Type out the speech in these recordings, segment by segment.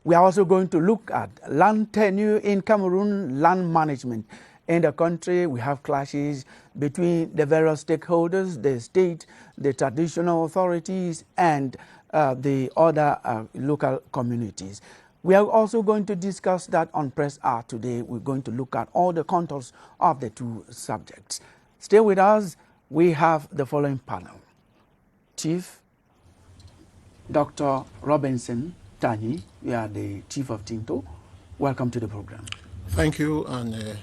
We are also going to look at land tenure in Cameroon, land management. In the country, we have clashes between the various stakeholders, the state, the traditional authorities, and the other local communities. We are also going to discuss that on Press Hour today. We're going to look at all the contours of the two subjects. Stay with us. We have the following panel. Chief Dr. Robinson Tanyi, you are the Chief of Tinto. Welcome to the program. Thank you, and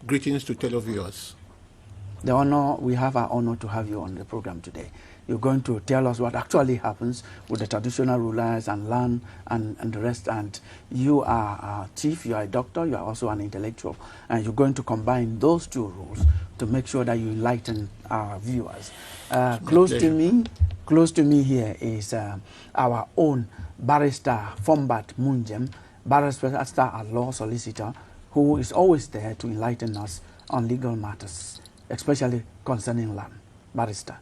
greetings to televiewers. We have our honor to have you on the program today. You're going to tell us what actually happens with the traditional rulers and land and the rest. And you are a chief, you are a doctor, you are also an intellectual. And you're going to combine those two roles to make sure that you enlighten our viewers. Close to me here is our own barrister, Fombat Munjem, barrister and law solicitor, who is always there to enlighten us on legal matters, especially concerning land. Barrister,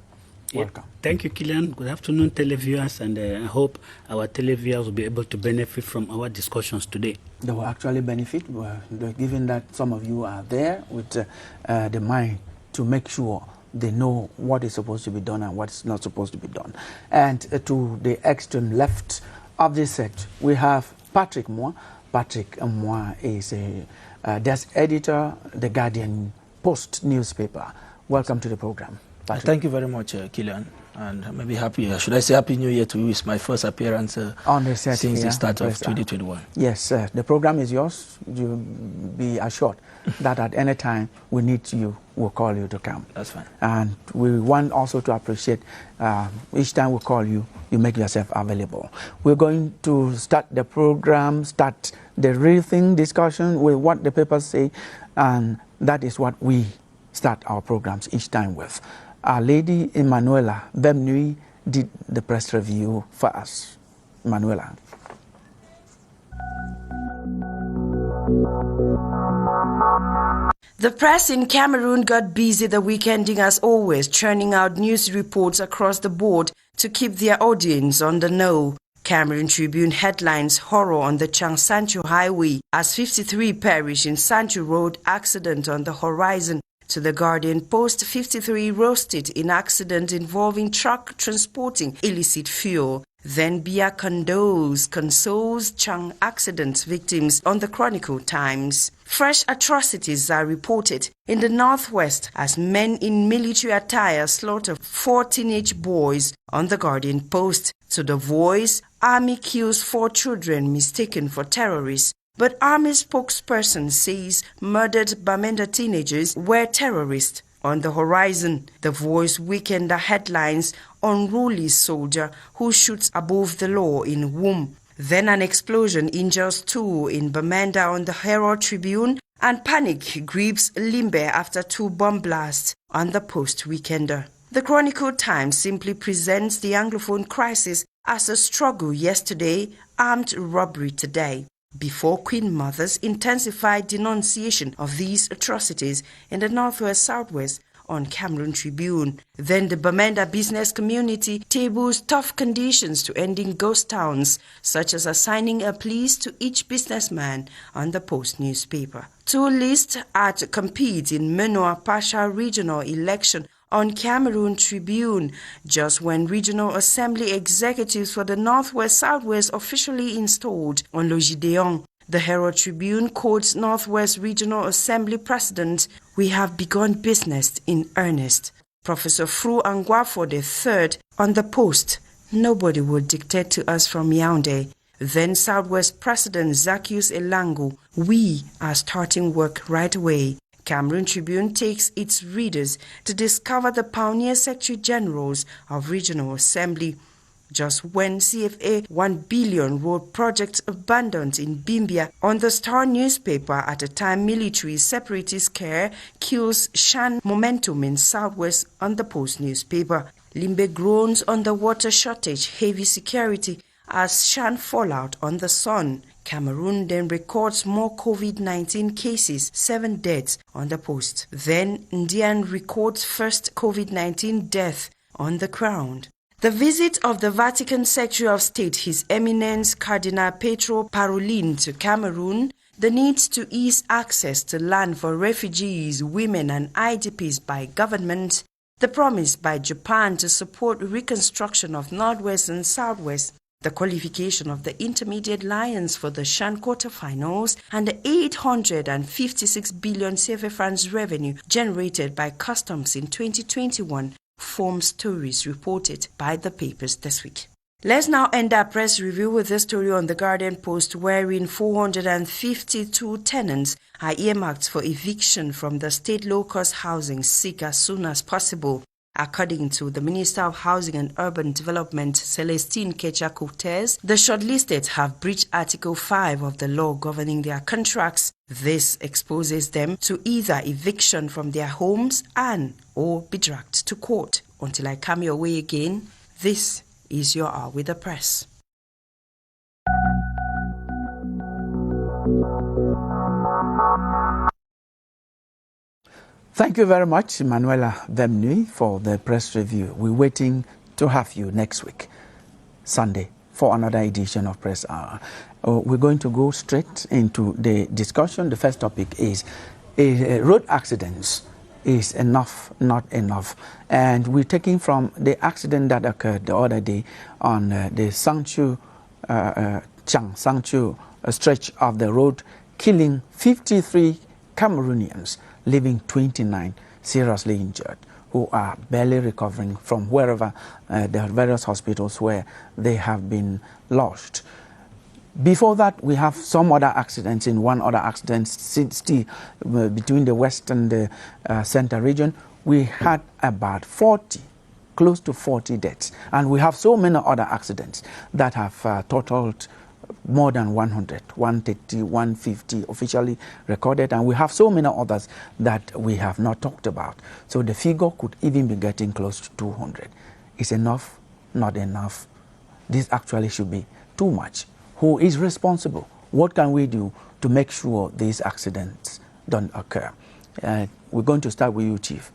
welcome. Thank you, Killian. Good afternoon, televiewers, and I hope our televiewers will be able to benefit from our discussions today. They will actually benefit, given that some of you are there with the mind to make sure they know what is supposed to be done and what is not supposed to be done. And to the extreme left of this set, we have Patrick Moore. Patrick Moore is a desk editor, The Guardian Post newspaper. Welcome to the program, Patrick. Thank you very much, Killian. And maybe should I say Happy New Year to you? It's my first appearance on the set since the start of 2021. Yes, the program is yours. You be assured that at any time we need you, we'll call you to come. That's fine. And we want also to appreciate each time we call you, you make yourself available. We're going to start the program, start the real thing discussion with what the papers say, and that is what we start our programs each time with. Our lady Emanuela Bemnui did the press review for us. Emanuela. The press in Cameroon got busy the weekending as always, churning out news reports across the board to keep their audience on the know. Cameroon Tribune headlines horror on the Chang-Sanchu Highway as 53 perish in Sanchu Road accident on the horizon. To the Guardian Post, 53 roasted in accident involving truck transporting illicit fuel. Then Bia consoles Chang accident victims on the Chronicle Times. Fresh atrocities are reported in the northwest as men in military attire slaughter 4 teenage boys on the Guardian Post. To the Voice, Army kills 4 children mistaken for terrorists. But Army spokesperson says murdered Bamenda teenagers were terrorists. On the horizon, The Voice weekender headlines unruly soldier who shoots above the law in womb. Then an explosion injures 2 in Bamenda on the Herald Tribune, and panic grips Limbe after 2 bomb blasts on the Post weekender. The Chronicle Times simply presents the Anglophone crisis as a struggle yesterday, armed robbery today. Before Queen Mothers intensified denunciation of these atrocities in the Northwest-Southwest on Cameroon Tribune. Then the Bamenda business community tables tough conditions to ending ghost towns, such as assigning a police to each businessman on the Post newspaper. 2 lists are to compete in Menoa partial regional election on Cameroon Tribune, just when Regional Assembly executives for the Northwest-Southwest officially installed on Logideon. The Herald Tribune quotes Northwest Regional Assembly President, "We have begun business in earnest." Professor Fru Angwafo III on the Post, "Nobody will dictate to us from Yaoundé." Then Southwest President Zaccheus Elango, "We are starting work right away." Cameroon Tribune takes its readers to discover the pioneer secretary-generals of Regional Assembly. Just when CFA 1 billion road project abandoned in Bimbia on the Star newspaper at a time military separatist care kills Shan momentum in Southwest on the Post newspaper. Limbe groans on the water shortage, heavy security as Shan fallout on the Sun. Cameroon then records more COVID-19 cases, 7 deaths on the Post. Then Ndian records first COVID-19 death on the Crown. The visit of the Vatican Secretary of State, His Eminence Cardinal Pietro Parolin, to Cameroon, the need to ease access to land for refugees, women and IDPs by government, the promise by Japan to support reconstruction of Northwest and Southwest, the qualification of the intermediate lions for the CHAN quarterfinals, and the 856 billion CFA francs revenue generated by customs in 2021 form stories reported by the papers this week. Let's now end our press review with this story on the Guardian Post, wherein 452 tenants are earmarked for eviction from the state low-cost housing SIC as soon as possible. According to the Minister of Housing and Urban Development, Celestine Kecha-Cortez, the shortlisted have breached Article 5 of the law governing their contracts. This exposes them to either eviction from their homes or be dragged to court. Until I come your way again, this is your Hour with the Press. Thank you very much, Manuela Vemnui, for the press review. We're waiting to have you next week, Sunday, for another edition of Press Hour. We're going to go straight into the discussion. The first topic is road accidents. Is enough, not enough? And we're taking from the accident that occurred the other day on the Sangchu stretch of the road, killing 53 Cameroonians, leaving 29 seriously injured, who are barely recovering from wherever the various hospitals where they have been lodged. Before that, we have some other accidents. In one other accident, still between the west and the center region, we had about 40, close to 40 deaths. And we have so many other accidents that have totaled more than 100, 130, 150 officially recorded. And we have so many others that we have not talked about. So the figure could even be getting close to 200. Is enough? Not enough. This actually should be too much. Who is responsible? What can we do to make sure these accidents don't occur? We're going to start with you, Chief.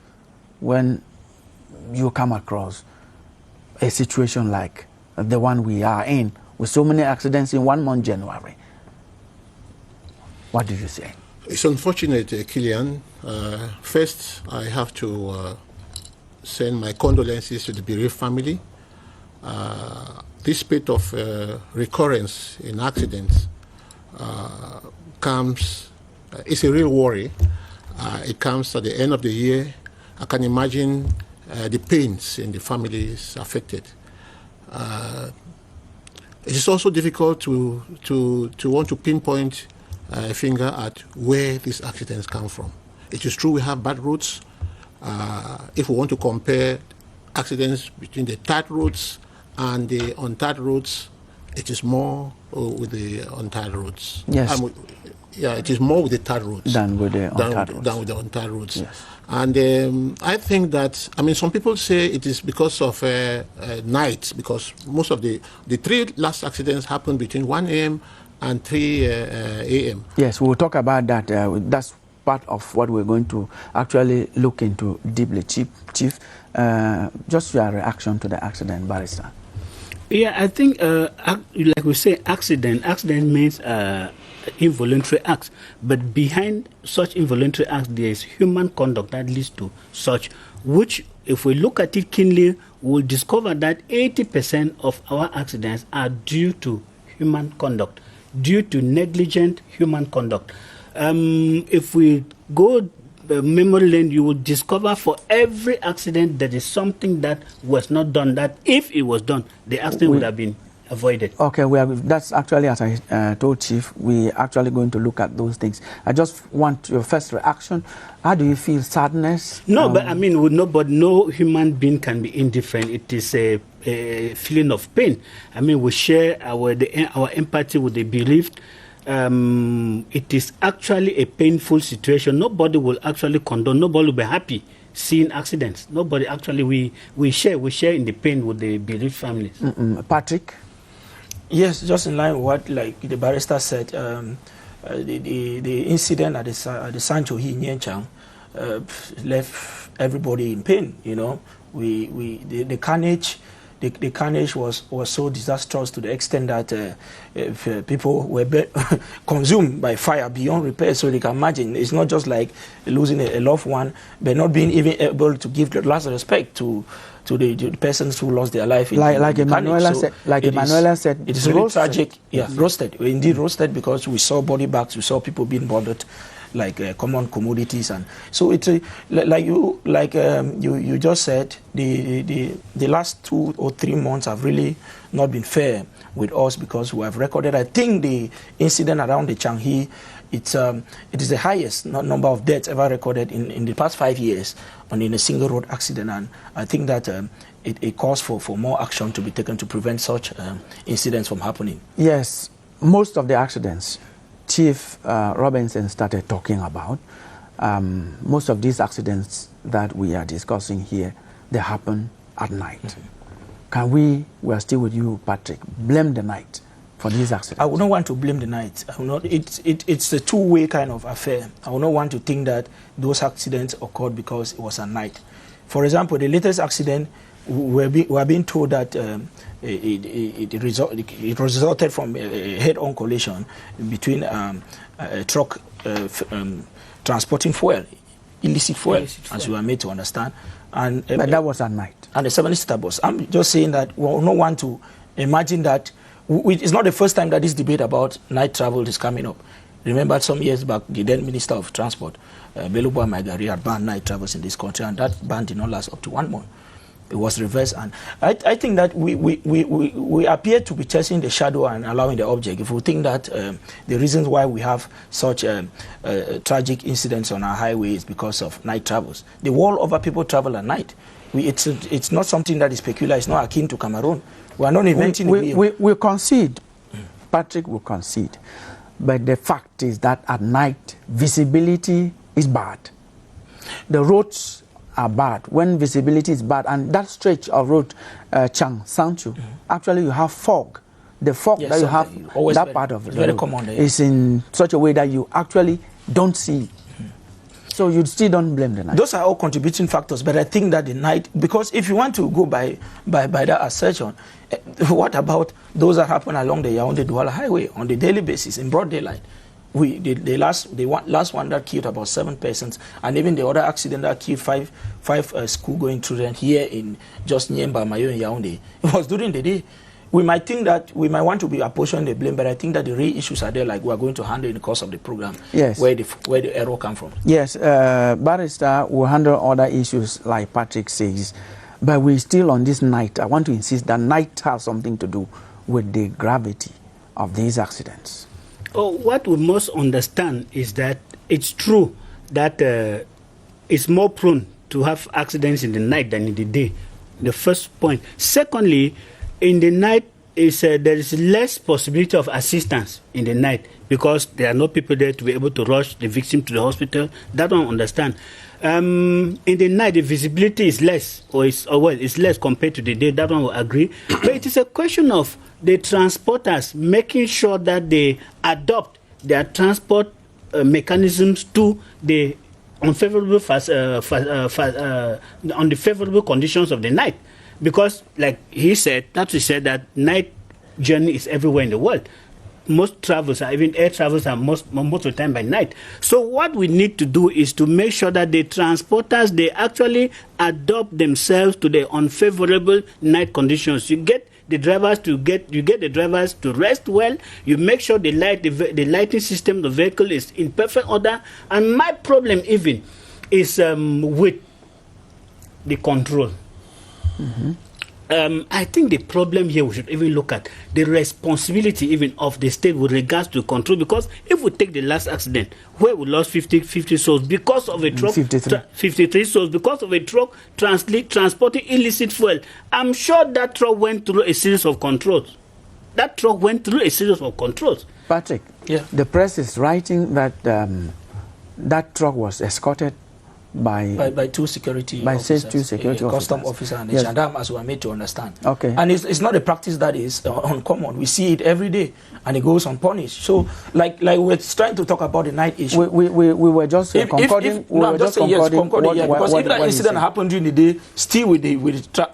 When you come across a situation like the one we are in, with so many accidents in 1 month, January, what do you say? It's unfortunate, Killian. First, I have to send my condolences to the bereaved family. This spate of recurrence in accidents it's a real worry. It comes at the end of the year. I can imagine the pains in the families affected. It is also difficult to want to pinpoint a finger at where these accidents come from. It is true we have bad roads. If we want to compare accidents between the tarred roads and the untarred roads, it is more with the untarred roads. Yes. It is more with the tarred roads than with the untarred roads. Yes. And I think that, some people say it is because of night, because most of the 3 last accidents happened between 1 a.m. and 3 a.m. Yes, we'll talk about that. That's part of what we're going to actually look into deeply, Chief. Just your reaction to the accident, Barrister. Yeah, I think, like we say, accident means involuntary acts. But behind such involuntary acts, there is human conduct that leads to such, which, if we look at it keenly, we'll discover that 80% of our accidents are due to human conduct, due to negligent human conduct. If we go memory lane, you will discover for every accident there is something that was not done, that if it was done, the accident would have been avoided. Okay, that's actually, as I told Chief, we're actually going to look at those things. I just want your first reaction. How do you feel? Sadness? No, but no human being can be indifferent. It is a feeling of pain. We share our empathy with the bereaved. It is actually a painful situation. Nobody will actually condone. Nobody will be happy seeing accidents. Nobody actually. We share in the pain with the bereaved families. Patrick. Yes, just in line with what the barrister said. The incident at the Sancho Nyenchang left everybody in pain. The carnage the carnage was so disastrous to the extent that people were consumed by fire beyond repair. So they can imagine, it's not just like losing a loved one, but not being even able to give the last respect to the persons who lost their life. Like Emanuela said, it is really tragic. Yeah, roasted. Indeed roasted, because we saw body bags, we saw people being bothered like common commodities, and so it's like you just said, the last 2 or 3 months have really not been fair with us, because we have recorded, I think, the incident around the Changi, it is the highest number of deaths ever recorded in the past 5 years in a single road accident, and I think that it calls for more action to be taken to prevent such incidents from happening. Yes, most of the accidents Chief Robinson started talking about, most of these accidents that we are discussing here, they happen at night. Mm-hmm. Can we are still with you, Patrick, blame the night for these accidents? I would not want to blame the night. I would not, it's a two-way kind of affair. I would not want to think that those accidents occurred because it was at night. For example, the latest accident, we are being told that it resulted from a head-on collision between a truck transporting fuel, illicit fuel, as we are made to understand. And but that was at night. And the 7-seater bus. I'm just saying that we will not want to imagine that. It's not the first time that this debate about night travel is coming up. Remember, some years back, the then Minister of Transport, Beluba Maigari, had banned night travels in this country, and that ban did not last up to 1 month. It was reversed, and I think that we appear to be chasing the shadow and allowing the object. If we think that the reasons why we have such tragic incidents on our highway is because of night travels, the world over people travel at night. It's not something that is peculiar. It's not akin to Cameroon. We are not inventing the wheel. We concede. Patrick will concede, but the fact is that at night visibility is bad. The roads are bad when visibility is bad, and that stretch of road, Chang Sanchu, actually you have fog. The fog that you have, that part of the very road common, is in such a way that you actually don't see. So you still don't blame the night. Those are all contributing factors, but I think that the night, because if you want to go by that assertion, what about those that happen along the Yaoundé-Douala highway on the daily basis in broad daylight? The last one that killed about 7 persons, and even the other accident that killed five school-going children here in just near Mbamayo in Yaoundé, it was during the day. We might think that we might want to be apportioning the blame, but I think that the real issues are there, like we are going to handle in the course of the program. Yes. Where the error come from. Yes, Barrister will handle other issues like Patrick says, but we're still on this night. I want to insist that night has something to do with the gravity of these accidents. Oh, what we must understand is that it's true that it's more prone to have accidents in the night than in the day. The first point. Secondly, in the night, there is less possibility of assistance in the night because there are no people there to be able to rush the victim to the hospital. That one I understand. In the night, the visibility is less, it's less compared to the day. That one will agree. But it is a question of the transporters making sure that they adopt their transport mechanisms to the unfavorable on the favorable conditions of the night. Because, like he said, that night journey is everywhere in the world. Most travels, even air travels, are most of the time by night. So what we need to do is to make sure that the transporters, they actually adopt themselves to the unfavorable night conditions. You get the drivers to rest well. You make sure the lighting system, the vehicle is in perfect order. And my problem even is with the control. Mm-hmm. I think the problem here we should even look at the responsibility even of the state with regards to control, because if we take the last accident where we lost 50 souls because of a truck, 53 souls because of a truck transporting illicit fuel, I'm sure that truck went through a series of controls. Patrick, yeah. The press is writing that that truck was escorted by two security officers, two security a custom officers. officer and a Yes. gendarme, as we are made to understand. Okay. And it's not a practice that is uncommon. We see it every day, and it goes unpunished. So, like we're trying to talk about the night issue. We were just concording. I'm just saying yes, concording. Because if that incident happened during the day, still with the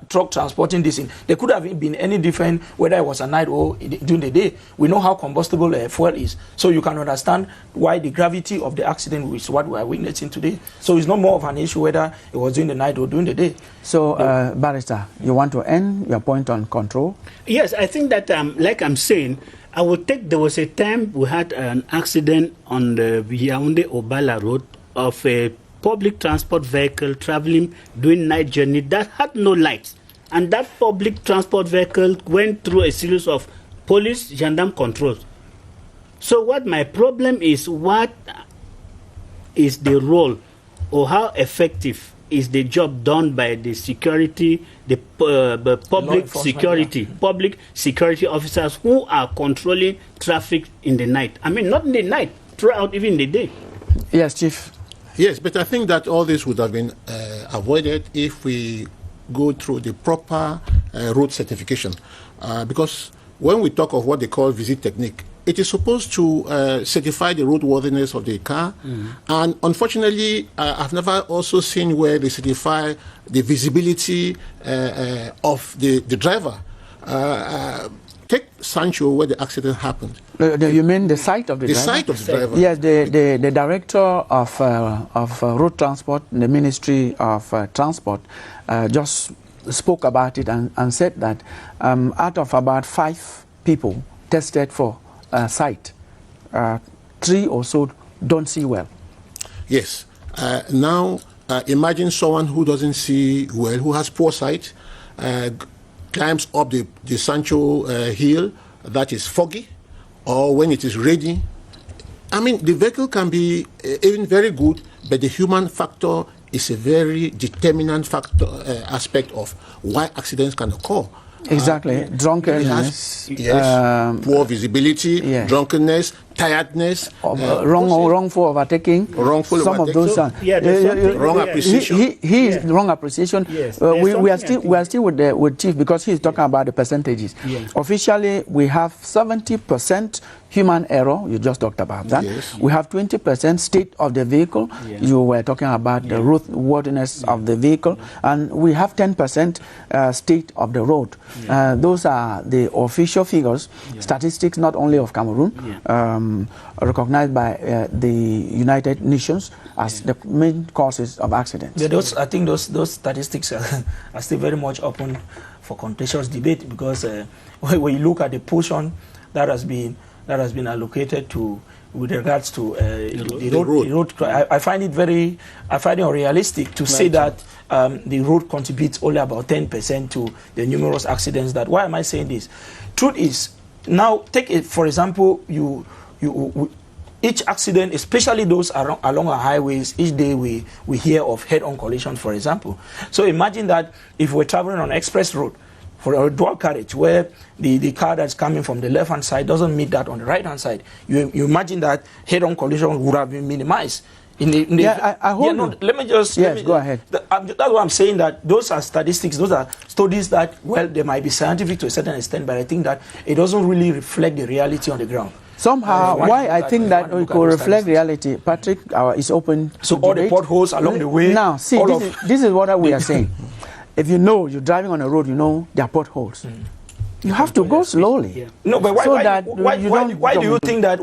truck transporting this in, there could have been any different whether it was a night or during the day. We know how combustible fuel is, so you can understand why the gravity of the accident is what we are witnessing today. So it's not more of an issue whether it was during the night or during the day. So, Barrister, you want to end your point on control? Yes, I think that, like I'm saying, I would take, there was a time we had an accident on the Yaoundé-Obala road of a public transport vehicle traveling doing night journey that had no lights. And that public transport vehicle went through a series of police, gendarme controls. So what my problem is, what is the role or how effective is the job done by the security, the public security officers who are controlling traffic in the night? I mean, not in the night, throughout even the day. Yes, Chief. Yes, but I think that all this would have been avoided if we go through the proper road certification. Because when we talk of what they call visit technique, it is supposed to certify the roadworthiness of the car. And unfortunately, I've never also seen where they certify the visibility of the driver. Take Sancho, where the accident happened. You mean the sight of the driver? The sight of the driver. Yes, the director of road transport in the Ministry of Transport just spoke about it and said that out of about 5 people tested for sight, 3 or so don't see well. Yes. Now, imagine someone who doesn't see well, who has poor sight, climbs up the Sancho hill that is foggy, or when it is ready. I mean, the vehicle can be even very good, but the human factor is a very determinant factor aspect of why accidents can occur. Exactly. Drunkenness. Poor visibility, drunkenness, tiredness, wrongful overtaking. Some of those wrong appreciation. He is wrong appreciation. Yes. We are still with Chief because he's talking about the percentages. Yeah. Officially, we have 70% human error. You just talked about that. Yes. We have 20% state of the vehicle. Yeah. You were talking about the roadworthiness of the vehicle, and we have 10% state of the road. Those are the official figures, statistics not only of Cameroon, recognized by the United Nations as the main causes of accidents. Yeah, I think those statistics are still very much open for contentious debate, because when you look at the portion that has been allocated to with regards to the road, I find it unrealistic to say that the road contributes only about 10% to the numerous accidents. That why am I saying this? Truth is, now take it for example, each accident, especially those along our highways, each day we hear of head-on collisions, for example. So imagine that if we're traveling on express road for a dual carriage, where the car that's coming from the left-hand side doesn't meet that on the right-hand side, you imagine that head-on collision would have been minimized. I hope. Let me just go ahead. That's why I'm saying that those are statistics, those are studies that, well, they might be scientific to a certain extent, but I think that it doesn't really reflect the reality on the ground. Somehow, why I think that we could reflect reality, Patrick is open. So all the potholes along the way. Now, see, this is what we are saying. If you know you're driving on a road, you know there are potholes. You have to go slowly. Yeah. No, but why do you think that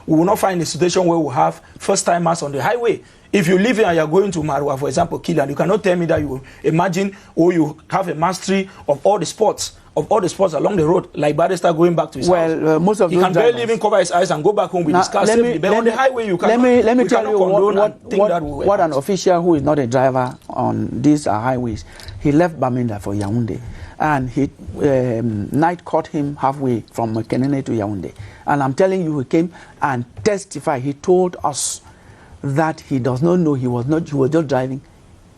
we will not find a situation where we have first-timers on the highway? If you live here and you're going to Marwa, for example, Kilian, you cannot tell me that you imagine or you have a mastery of all the sports along the road, like Barrister going back to his house. Most of he those can barely even cover his eyes and go back home with his car safely. But on the highway, you cannot. Let me tell you what an official who is not a driver on these highways. He left Bamenda for Yaoundé, and he night caught him halfway from Kenene to Yaoundé. And I'm telling you, he came and testified. He told us that he does not know he was just driving.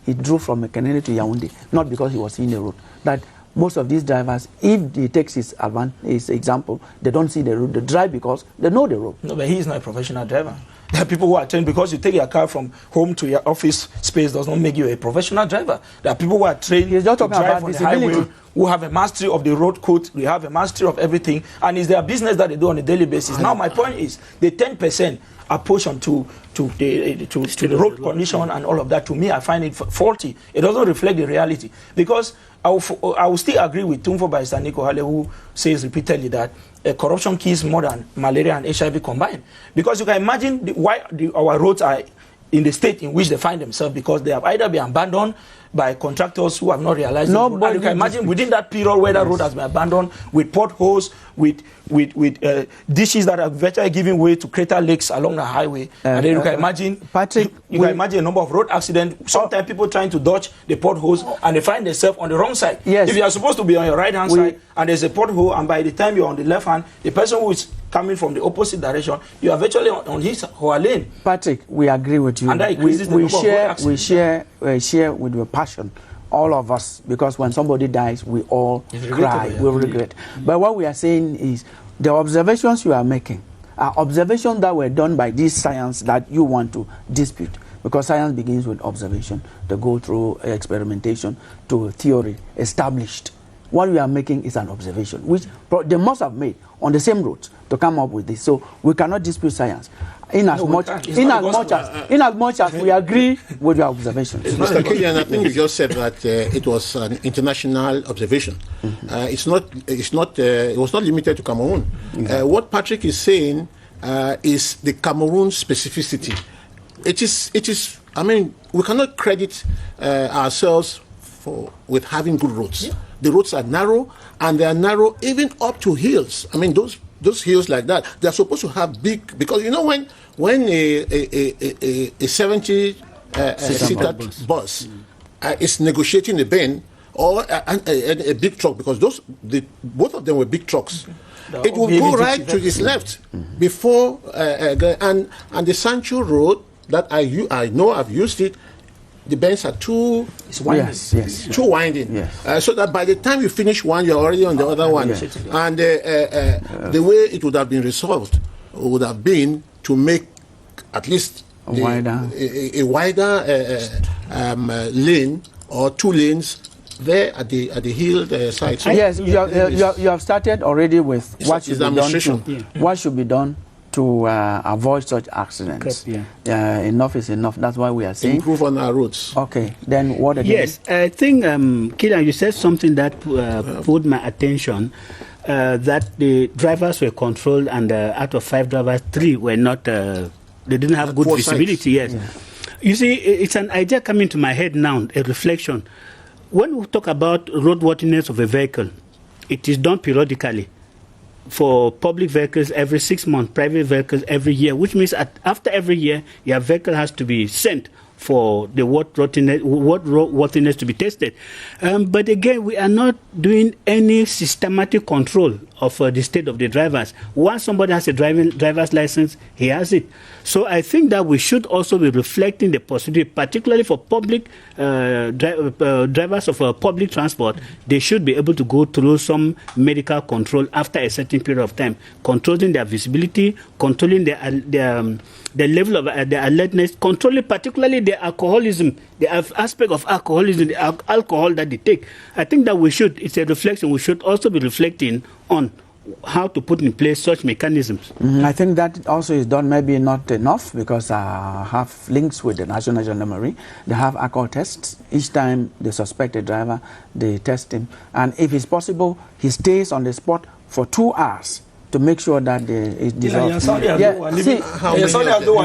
He drove from Kenene to Yaoundé, not because he was in the road. That most of these drivers, if they take his example, they don't see the road. They drive because they know the road. No, but he is not a professional driver. There are people who are trained, because you take your car from home to your office space does not make you a professional driver. There are people who are trained to drive on the highway, who have a mastery of the road code, they have a mastery of everything, and it's their business that they do on a daily basis. Now, my point is, the 10% apportion to the road condition and all of that, to me, I find it faulty. It doesn't reflect the reality. Because I will still agree with Tumfo by Nico Hale, who says repeatedly that corruption kills more than malaria and HIV combined. Because you can imagine why our roads are in the state in which they find themselves, because they have either been abandoned by contractors who have not realized it. And you can imagine within that period where that road has been abandoned, with potholes, with dishes that are virtually giving way to crater lakes along the highway. And then you can imagine, Patrick, you can imagine a number of road accidents. Sometimes people trying to dodge the potholes and they find themselves on the wrong side. Yes. If you are supposed to be on your right hand side and there's a pothole, and by the time you're on the left hand, the person who is coming from the opposite direction, you are virtually on his or her lane. Patrick, we agree with you. And that increases the number of road accidents. We share with your passion, all of us, because when somebody dies, we all cry, we regret. But what we are saying is, the observations you are making are observations that were done by this science that you want to dispute. Because science begins with observation, to go through experimentation to theory established. What we are making is an observation, which they must have made on the same route to come up with this. So we cannot dispute science, in as much as we agree with your observations. Mr. Killian, I think you just said that it was an international observation. It was not limited to Cameroon. What Patrick is saying is the Cameroon specificity. It is. I mean, we cannot credit ourselves with having good roads. Yeah. The roads are narrow, and they are narrow even up to hills. I mean, those hills like that, they are supposed to have big, because you know when a 70-seater bus is negotiating a bend or a big truck, because both of them were big trucks. It will go right to his left before and the Sancho Road that I know I've used it. The bends are too winding. Yes. Too winding. Yes. So that by the time you finish one, you're already on the other one. Yes. And the way it would have been resolved would have been to make at least a wider lane or two lanes there at the hill side. So yes, you have started already with what should be done to avoid such accidents. Enough is enough. That's why we are saying improve on our roads. Okay, then what again? Yes, I think, Killian, you said something that put my attention, that the drivers were controlled, and out of 5 drivers, 3 were not, they didn't have good visibility. Yes. Yeah. You see, it's an idea coming to my head now, a reflection. When we talk about roadworthiness of a vehicle, it is done periodically. For public vehicles every 6 months, private vehicles every year, which means after every year, your vehicle has to be sent for the roadworthiness to be tested. But again, we are not doing any systematic control of the state of the drivers. Once somebody has a driver's license, he has it. So I think that we should also be reflecting the possibility, particularly for public drivers of public transport. They should be able to go through some medical control after a certain period of time, controlling their visibility, controlling the level of their alertness, controlling particularly their alcoholism, the aspect of alcoholism, the alcohol that they take. I think that it's a reflection, we should also be reflecting on how to put in place such mechanisms. I think that also is done, maybe not enough, because I have links with the National Gendarmerie. They have alcohol tests. Each time they suspect a driver, they test him. And if it's possible, he stays on the spot for 2 hours to make sure that it's dissolved. Somebody are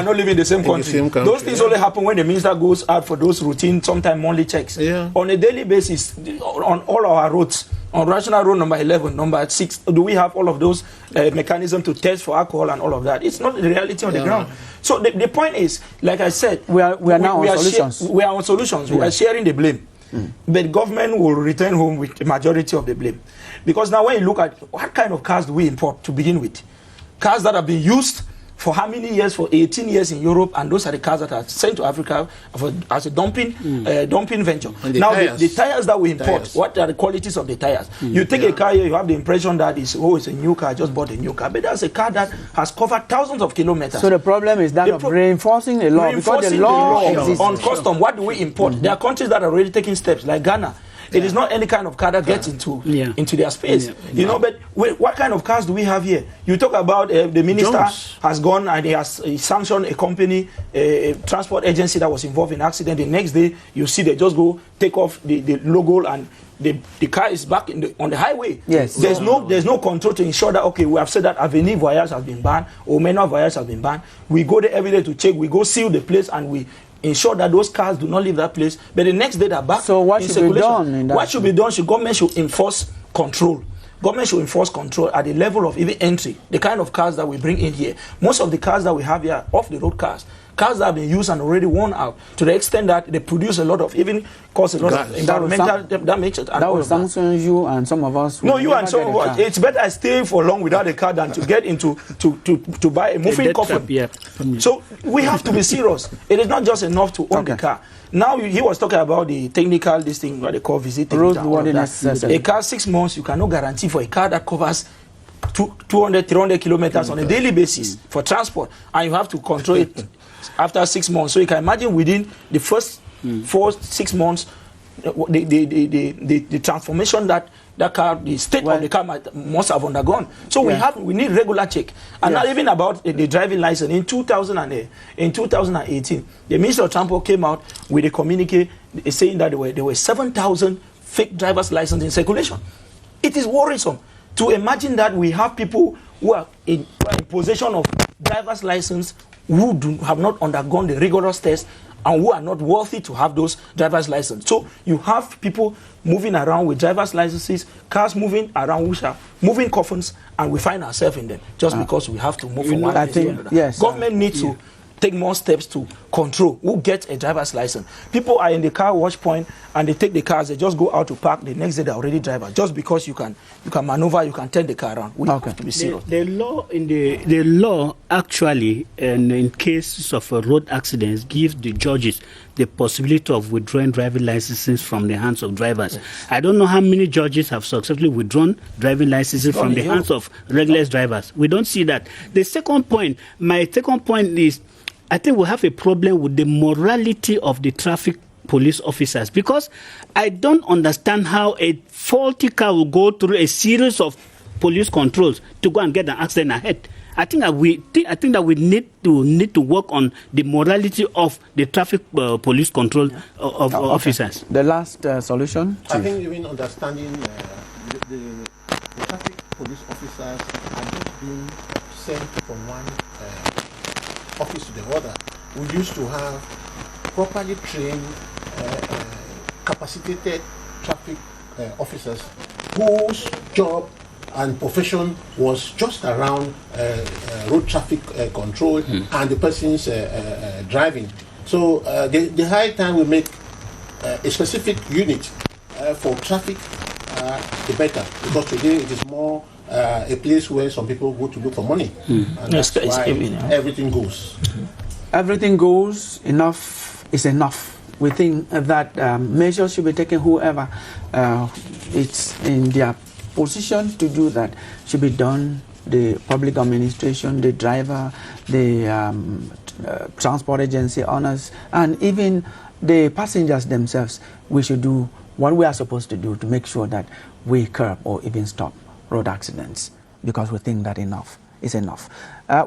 not living in the same country. Those things only happen when the minister goes out for those routine, sometimes monthly checks. Yeah. On a daily basis, on all our roads, on National Road number 11, number 6, do we have all of those mechanisms to test for alcohol and all of that? It's not the reality on the ground. So the point is, like I said, we are now on solutions. We are on solutions. We are sharing the blame. But government will return home with the majority of the blame. Because now when you look at what kind of cars do we import to begin with? Cars that have been used for how many years? For 18 years in Europe, and those are the cars that are sent to Africa as a dumping venture. Now, the tires that we import, what are the qualities of the tires? You take a car here, you have the impression that it's a new car, I just bought a new car. But that's a car that has covered thousands of kilometers. So the problem is that of reinforcing the law, because the law exists. On custom, what do we import? There are countries that are already taking steps, like Ghana. It is not any kind of car that gets into their space. You know, but what kind of cars do we have here? You talk about the minister has gone and he has sanctioned a company, a transport agency that was involved in an accident. The next day, you see they just go take off the logo and the car is back on the highway. Yes. There's no control to ensure that, okay, we have said that Avenue Voyage has been banned or Menor Voyage has been banned. We go there every day to check. We go seal the place and we ensure that those cars do not leave that place. But the next day they're back. So what should be done? What should be done? Government should enforce control. Government should enforce control at the level of even entry. The kind of cars that we bring in here. Most of the cars that we have here are off-the-road cars. Cars that have been used and already worn out, to the extent that they produce a lot of, even cause a lot of environmental damage. That will sanction you and some of us. No, you and some of us. It's better I stay for long without a car than to get into to buy a moving coffin. So we have to be serious. It is not just enough to own the car. Now he was talking about the technical, this thing what they call visiting. A car 6 months, you cannot guarantee for a car that covers 200, 300 kilometers on a daily basis for transport, and you have to control it after 6 months. So you can imagine within the first 4-6 months, the transformation that car, the state of the car must have undergone. So we need regular check. And not even about the driving license. In 2018, the Minister of Transport came out with a communique saying that there were 7,000 fake driver's licenses in circulation. It is worrisome to imagine that we have people who are in possession of driver's license who have not undergone the rigorous test and who are not worthy to have those driver's licenses. So you have people moving around with driver's licenses, cars moving around which are moving coffins, and we find ourselves in them just because we have to move from one place to another. Yes, government needs to take more steps to control who gets a driver's license. People are in the car wash point and they take the cars, they just go out to park, the next day they're already driver. Just because you can maneuver, you can turn the car around. We have to be serious. The law actually, in cases of road accidents, gives the judges the possibility of withdrawing driving licenses from the hands of drivers. Yes. I don't know how many judges have successfully withdrawn driving licenses from the hands of regular drivers. We don't see that. My second point is, I think we have a problem with the morality of the traffic police officers, because I don't understand how a faulty car will go through a series of police controls to go and get an accident ahead. I think that we need to work on the morality of the traffic police control of officers. The last solution. I think even understanding the traffic police officers are just being sent from one office to the other. We used to have properly trained, capacitated traffic officers whose job and profession was just around road traffic control and the person's driving. So the high time we make a specific unit for traffic, the better, because today it is more a place where some people go to look for money, and that's why everything goes. Everything goes. Enough is enough. We think that measures should be taken. Whoever it's in their position to do that should be done. The public administration, the driver, the transport agency owners, and even the passengers themselves. We should do what we are supposed to do to make sure that we curb or even stop road accidents, because we think that enough is enough.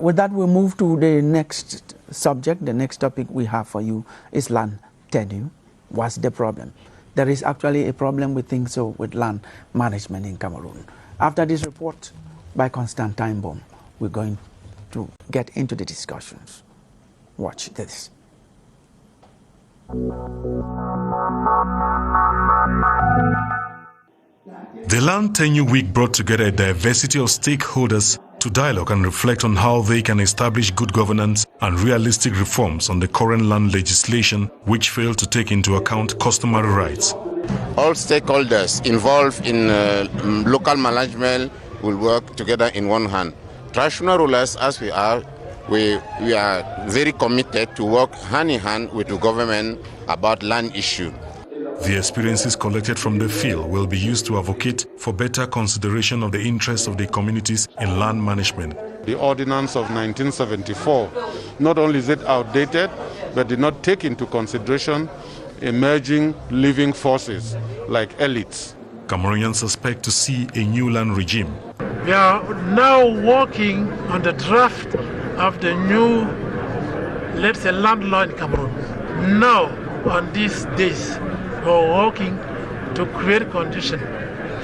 With that, we move to the next subject. The next topic we have for you is land tenure. What's the problem? There is actually a problem, we think so, with land management in Cameroon. After this report by Constantine Baum, we're going to get into the discussions. Watch this. The Land Tenure Week brought together a diversity of stakeholders to dialogue and reflect on how they can establish good governance and realistic reforms on the current land legislation, which failed to take into account customary rights. All stakeholders involved in local management will work together in one hand. Traditional rulers, as we are, we are very committed to work hand in hand with the government about land issue. The experiences collected from the field will be used to advocate for better consideration of the interests of the communities in land management. The ordinance of 1974, not only is it outdated, but did not take into consideration emerging living forces like elites. Cameroonians expect to see a new land regime. We are now working on the draft of the new, let's say, land law in Cameroon. Now, on these days, we're working to create conditions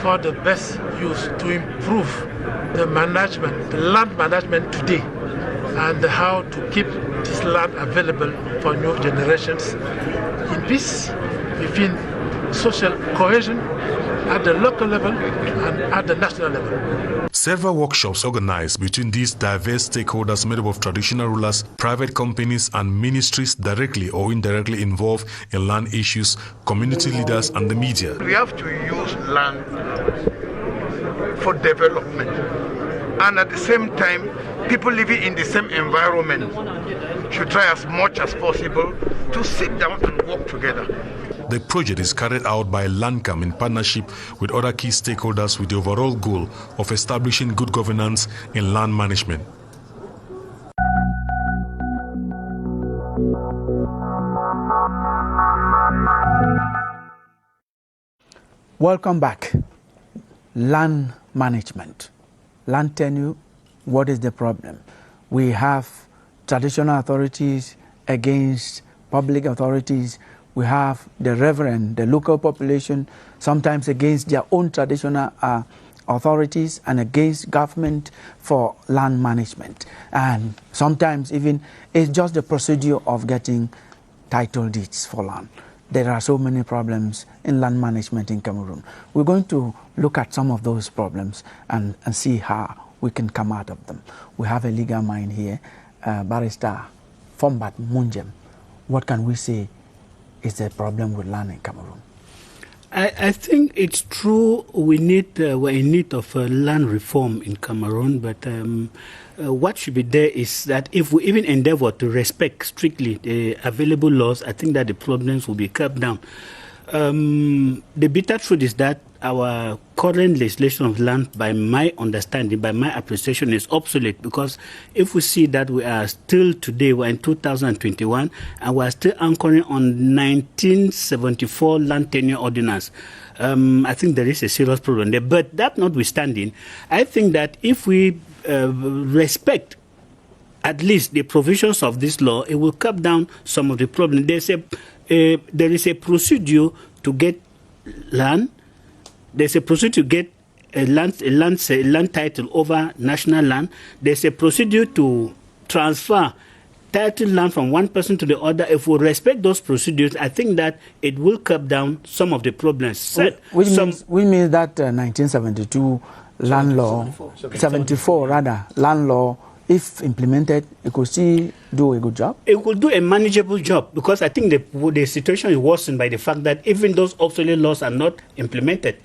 for the best use to improve the management, the land management today, and how to keep this land available for new generations in peace, between social cohesion at the local level and at the national level. Several workshops organized between these diverse stakeholders made up of traditional rulers, private companies and ministries directly or indirectly involved in land issues, community leaders and the media. We have to use land for development, and at the same time people living in the same environment should try as much as possible to sit down and work together. The project is carried out by Landcam in partnership with other key stakeholders with the overall goal of establishing good governance in land management. Welcome back. Land management. Land tenure, what is the problem? We have traditional authorities against public authorities. We have the reverend, the local population, sometimes against their own traditional authorities and against government for land management. And sometimes even it's just the procedure of getting title deeds for land. There are so many problems in land management in Cameroon. We're going to look at some of those problems and see how we can come out of them. We have a legal mind here, Barrister Fombat Munjem. What can we say is the problem with land in Cameroon? I think it's true we're in need of land reform in Cameroon, but what should be there is that if we even endeavor to respect strictly the available laws, I think that the problems will be kept down. The bitter truth is that our current legislation of land, by my understanding, by my appreciation, is obsolete, because if we see that we are still today, we're in 2021, and we're still anchoring on 1974 land tenure ordinance, I think there is a serious problem there. But that notwithstanding, I think that if we respect at least the provisions of this law, it will cut down some of the problems. There is a procedure to get land. There's a procedure to get a land title over national land. There's a procedure to transfer title land from one person to the other. If we respect those procedures, I think that it will cut down some of the problems. Which means that 1972 land law, 74 rather, land law, if implemented, it could still do a good job? It could do a manageable job, because I think the situation is worsened by the fact that even those obsolete laws are not implemented.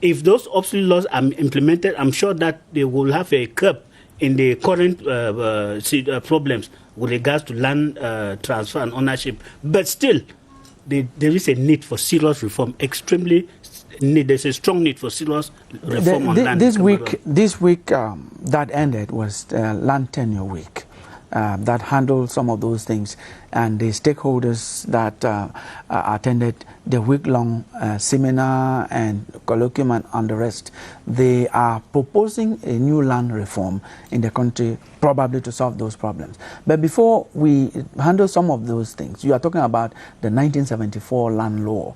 If those obsolete laws are implemented, I'm sure that they will have a curb in the current problems with regards to land transfer and ownership. But still, there is a need for serious reform, there's a strong need for serious reform on land. This week that ended was Land Tenure Week that handled some of those things, and the stakeholders that attended the week-long seminar and colloquium and the rest, they are proposing a new land reform in the country, probably to solve those problems. But before we handle some of those things, you are talking about the 1974 land law.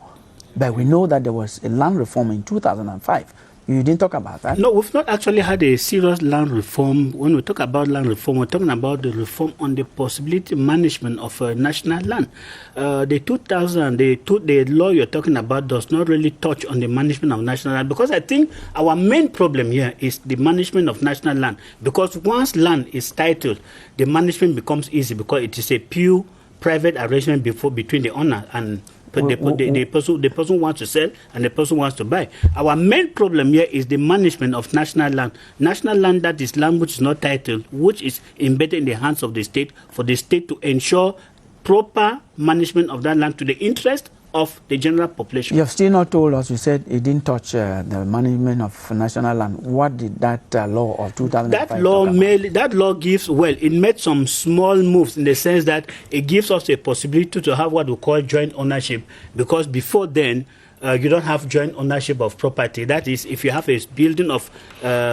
But we know that there was a land reform in 2005. You didn't talk about that? No, we've not actually had a serious land reform. When we talk about land reform, we're talking about the reform on the possibility management of national land. The law you're talking about does not really touch on the management of national land, because I think our main problem here is the management of national land. Because once land is titled, the management becomes easy, because it is a pure private arrangement between the owner and The person wants to sell and the person wants to buy. Our main problem here is the management of national land. National land, that is land which is not titled, which is embedded in the hands of the state, for the state to ensure proper management of that land to the interest of the general population. You have still not told us, you said it didn't touch the management of national land. What did that law of 2005 that law gives, well, it made some small moves in the sense that it gives us a possibility to have what we call joint ownership, because before then, you don't have joint ownership of property. That is, if you have a building of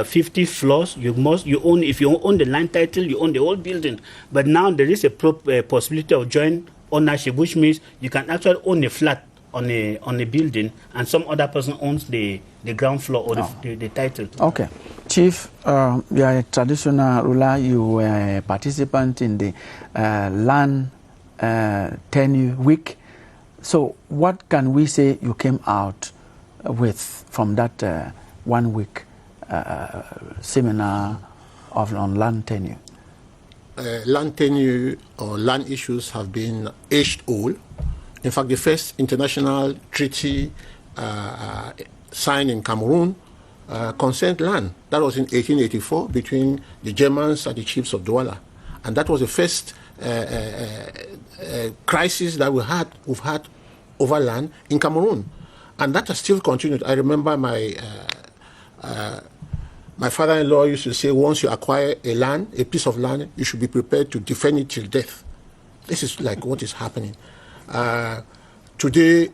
50 floors, if you own the land title, you own the whole building. But now there is a possibility of joint ownership, which means you can actually own a flat on a building, and some other person owns the ground floor or the title. Okay. Chief, you are a traditional ruler. You were a participant in the land tenure week. So what can we say you came out with from that 1 week seminar on land tenure? Land tenure or land issues have been aged old. In fact, the first international treaty signed in Cameroon concerned land. That was in 1884 between the Germans and the chiefs of Douala. And that was the first crisis that we've had over land in Cameroon. And that has still continued. I remember my father-in-law used to say, once you acquire a piece of land, you should be prepared to defend it till death. This is like what is happening. Today,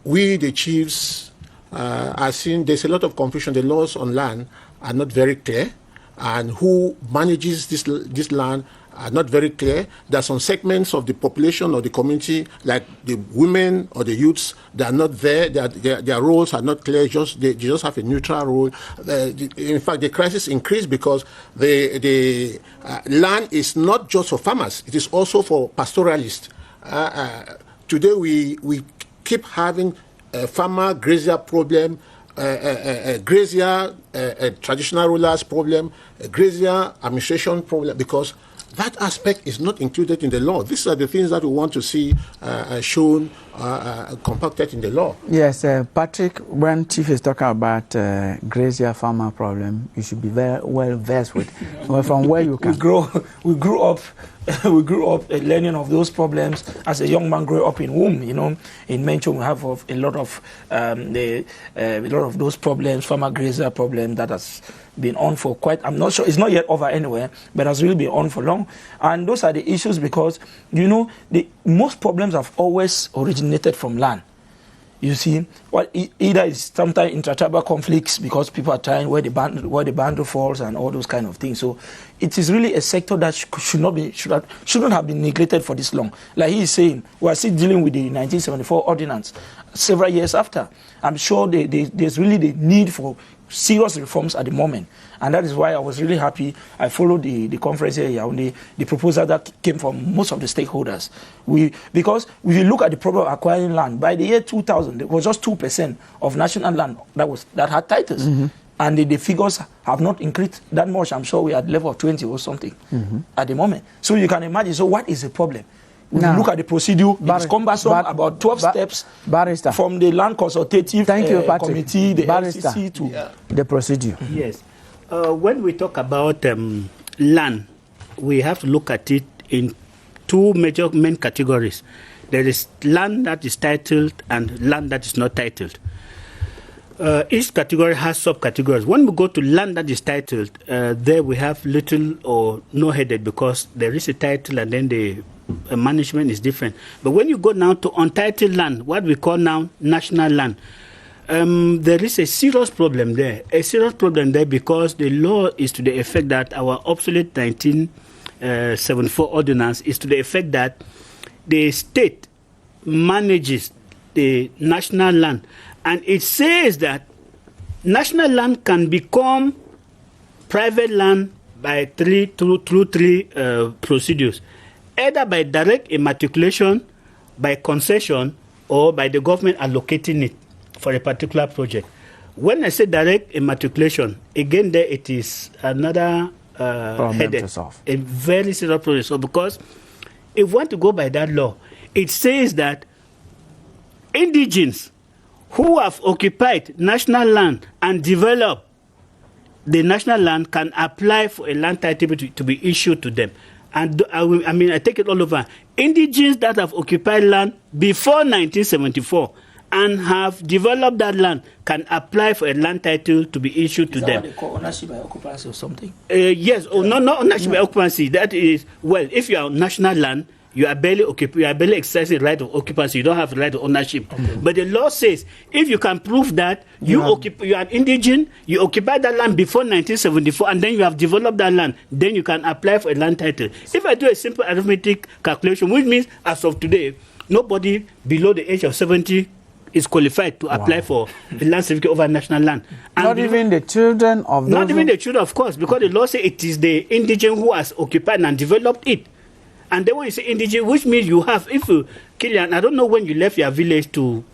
we, the chiefs, are seeing there's a lot of confusion. The laws on land are not very clear, and who manages this land are not very clear. There are some segments of the population or the community, like the women or the youths, they are not there. Their roles are not clear. They just have a neutral role. In fact, the crisis increased because the land is not just for farmers. It is also for pastoralists. Today, we keep having a farmer grazier problem, grazier traditional rulers problem, grazier administration problem, because that aspect is not included in the law. These are the things that we want to see shown, compacted in the law. Yes, Patrick, when Chief is talking about grazier farmer problem, you should be very well versed with. From where you come. We grew up learning of those problems as a young man grew up in womb. In Menchon we have a lot of those problems, farmer grazier problem that has been on for quite, I'm not sure, it's not yet over anywhere, but has really been on for long. And those are the issues because, most problems have always originated from land. You see, either it's sometimes inter-tribal conflicts because people are trying where the boundary falls and all those kind of things. So it is really a sector that shouldn't have been neglected for this long. Like he is saying, we are still dealing with the 1974 ordinance several years after. I'm sure there's really the need for serious reforms at the moment. And that is why I was really happy. I followed the conference here on the proposal that came from most of the stakeholders. Because if you look at the problem of acquiring land, by the year 2000, there was just 2% of national land that had titles. Mm-hmm. And the figures have not increased that much. I'm sure we are at level of 20 or something at the moment. So you can imagine, so what is the problem? When you look at the procedure, it's cumbersome, about 12 steps from the land consultative committee, the LCC to the procedure. Yes. When we talk about land, we have to look at it in two main categories. There is land that is titled and land that is not titled. Each category has subcategories. When we go to land that is titled, there we have little or no headed because there is a title and then the management is different. But when you go now to untitled land, what we call now national land, there is a serious problem there. A serious problem there because the law is to the effect that our obsolete 1974 ordinance is to the effect that the state manages the national land. And it says that national land can become private land by three procedures. Either by direct immatriculation, by concession, or by the government allocating it for a particular project. When I say direct immatriculation, again there it is another headache, a very serious problem. So because if we want to go by that law, it says that indigenes who have occupied national land and developed the national land can apply for a land title to be issued to them. And I take it all over. Indigenes that have occupied land before 1974 and have developed that land can apply for a land title to be issued to them. Is that what they call ownership by occupancy or something? Yes. Not ownership by occupancy. That is, well, if you are on national land, you are barely exercising the right of occupancy. You don't have the right of ownership. Okay. But the law says if you can prove that you are an indigene, you occupied that land before 1974, and then you have developed that land, then you can apply for a land title. If I do a simple arithmetic calculation, which means as of today, nobody below the age of 70 is qualified to apply for the land certificate over national land. And not even the children of those. Not even the children, of course, because the law says it is the indigene who has occupied and developed it. And then when you say indigene, which means you have, if you, Killian, I don't know when you left your village to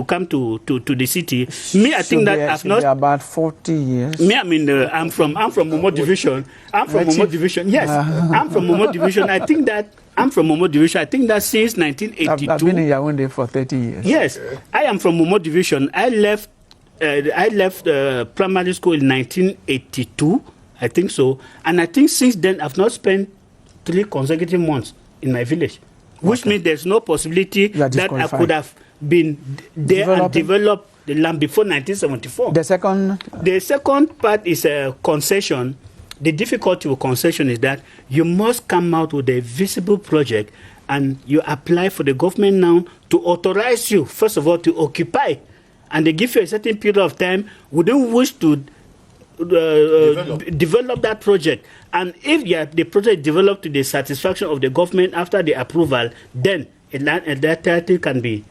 come to the city. Me, I think that I've not about 40 years. Me, I'm from Momo Division. I'm from Momo Division. Yes, I'm from Momo Division. I think that I'm from Momo Division. I think that since 1982. I've been in Yaoundé for 30 years. Yes, I am from Momo Division. I left primary school in 1982. I think so, and I think since then I've not spent 3 consecutive months in my village, which means there's no possibility that I could have been there and developed the land before 1974. The second part is a concession. The difficulty with concession is that you must come out with a visible project and you apply for the government now to authorize you, first of all, to occupy. And they give you a certain period of time within which to develop that project. And if the project developed to the satisfaction of the government after the approval, then that title can be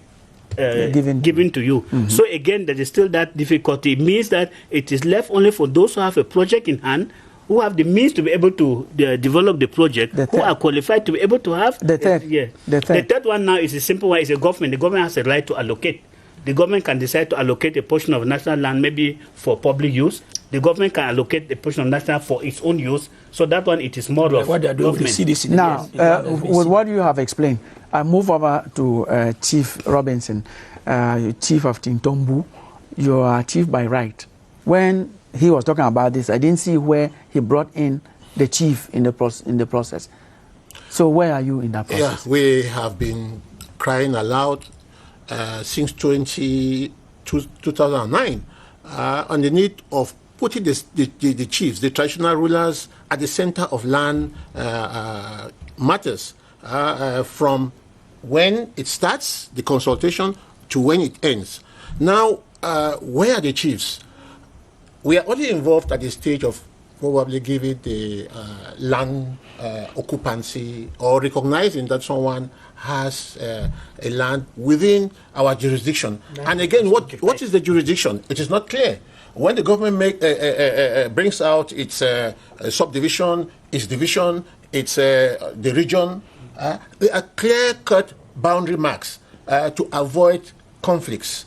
given to you. Mm-hmm. So again, there is still that difficulty. It means that it is left only for those who have a project in hand, who have the means to be able to develop the project, who are qualified to be able to have the third. The third one now is a simple one. It's a government. The government has a right to allocate. The government can decide to allocate a portion of national land maybe for public use. The government can allocate a portion of national for its own use. So that one, it is more of what they are doing with the CDC. Now, with what you have explained, I move over to Chief Robinson, Chief of Tintombu. You are chief by right. When he was talking about this, I didn't see where he brought in the chief in the process. So where are you in that process? Yeah, we have been crying aloud since 2009 on the need of putting the chiefs, the traditional rulers, at the center of land matters from when it starts, the consultation, to when it ends. Now, where are the chiefs? We are only involved at the stage of probably giving the land occupancy or recognizing that someone has a land within our jurisdiction. And again, what is the jurisdiction? It is not clear. When the government brings out its subdivision, its division, its the region, there are clear-cut boundary marks to avoid conflicts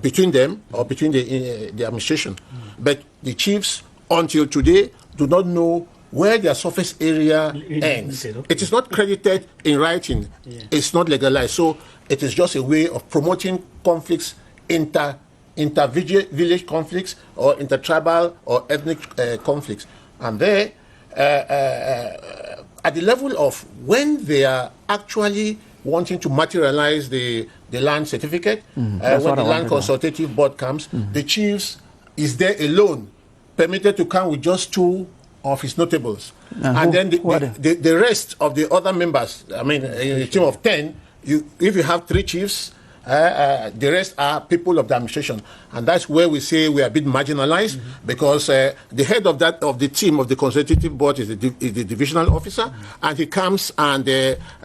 between them or between the administration. But the chiefs, until today, do not know where their surface area ends. It is not credited in writing. It's not legalized. So it is just a way of promoting conflicts, inter-village conflicts or intertribal or ethnic conflicts. And there, at the level of when they are actually wanting to materialize the land certificate, when the land consultative board comes, the chiefs is there alone, permitted to come with just 2 of his notables. And then the rest of the other members, I mean, in a team of 10, if you have 3 chiefs, the rest are people of the administration. And that's where we say we are a bit marginalized, because the head of the team of the consultative board is the divisional officer, and he comes and,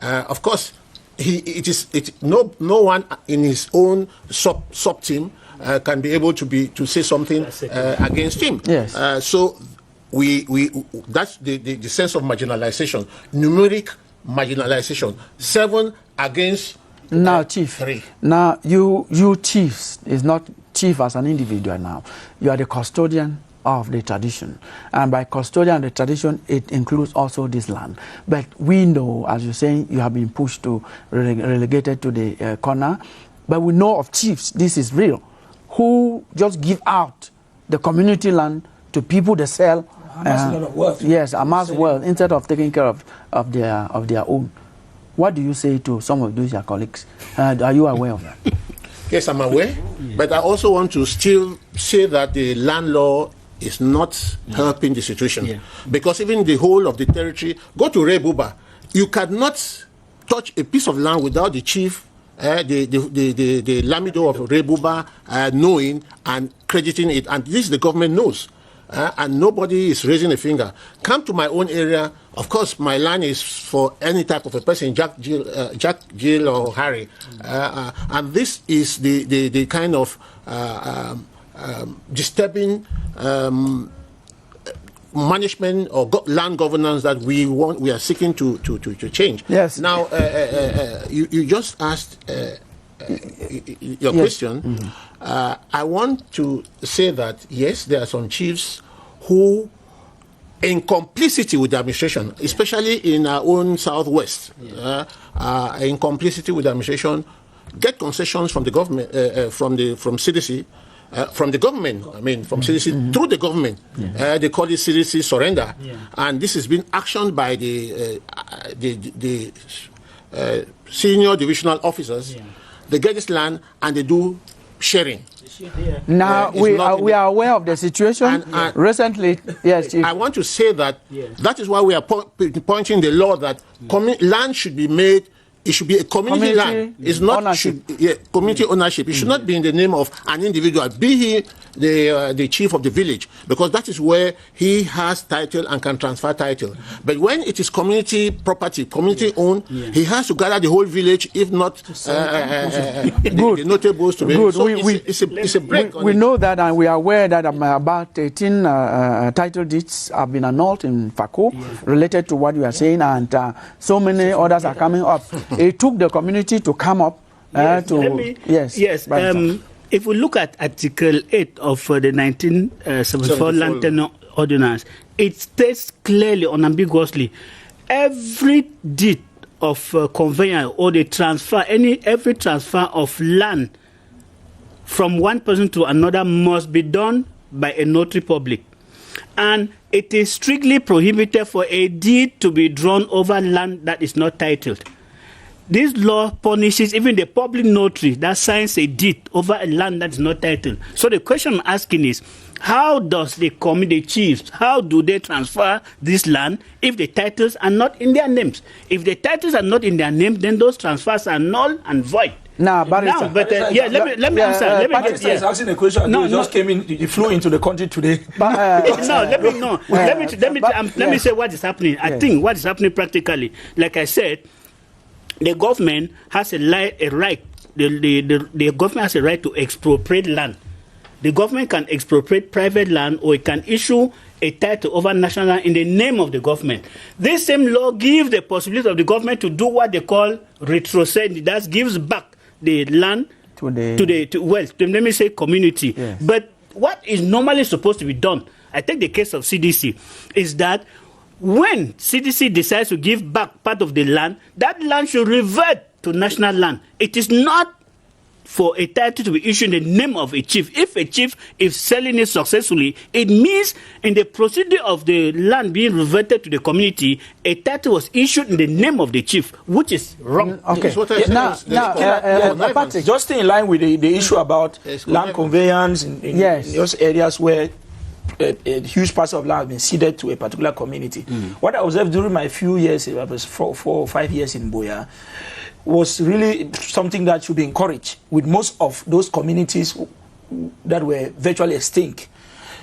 of course, no one in his own sub team can be able to say something against him. Yes. So that's the sense of marginalization, numeric marginalization. 7 against now, Chief. 3. Now, you chiefs is not chief as an individual now. You are the custodian of the tradition. And by custodian of the tradition, it includes also this land. But we know, as you're saying, you have been pushed to, relegated to the corner. but we know of chiefs, this is real, who just give out the community land to people they sell. Amass a lot of wealth. Yes, amass wealth instead of taking care of their own. What do you say to some of those your colleagues? Are you aware of that? Yes, I'm aware, but I also want to still say that the land law is not helping the situation, because even the whole of the territory, go to Rebuba, you cannot touch a piece of land without the chief, the Lamido of Rebuba knowing and crediting it, and this the government knows. And nobody is raising a finger. Come to my own area. Of course, my land is for any type of a person, Jack, Jill, or Harry. And this is the kind of disturbing management or land governance that we are seeking to change. Yes. Now, you just asked your question. I want to say that, yes, there are some chiefs who, in complicity with the administration, especially in our own southwest, in complicity with the administration, get concessions from the government, from CDC, from the government, from CDC through the government. They call it CDC surrender. And this has been actioned by the senior divisional officers. They get this land and they do sharing. Now, we are aware of the situation. Recently, yes, Chief. I want to say that that is why we are pointing the law that land should be made. It should be a community land. It's not ownership. Community ownership. It should not be in the name of an individual, be he the chief of the village, because that is where he has title and can transfer title. But when it is community property, community owned, he has to gather the whole village, if not the notables to be. Good. So it's a break. We know that, and we are aware that about 18 title deeds have been annulled in Fako related to what you are saying, and so many others are coming up. It took the community to come up if we look at Article 8 of the 1974 Land Tenure Ordinance, it states clearly, unambiguously, every deed of conveyance or the transfer, every transfer of land from one person to another must be done by a notary public. And it is strictly prohibited for a deed to be drawn over land that is not titled. This law punishes even the public notary that signs a deed over a land that is not titled. So the question I'm asking is, how does the chiefs, how do they transfer this land if the titles are not in their names? If the titles are not in their name, then those transfers are null and void. Let me answer. Let me asking a question. No, just came in. He flew into the country today. Let me say what is happening. I think what is happening practically, like I said, the government has a right. The government has a right to expropriate land. The government can expropriate private land, or it can issue a title over national land in the name of the government. This same law gives the possibility of the government to do what they call retrocede. That gives back the land to let me say community. Yes. But what is normally supposed to be done, I take the case of CDC, is that when CDC decides to give back part of the land, that land should revert to national land. It is not for a title to be issued in the name of a chief. If a chief is selling it successfully, it means in the procedure of the land being reverted to the community, a title was issued in the name of the chief, which is wrong. Okay. Patrick, just in line with the issue about land conveyance in those areas where a huge part of land has been ceded to a particular community. What I observed during my few years, it was 4 or 5 years in Boya, was really something that should be encouraged with most of those communities that were virtually extinct.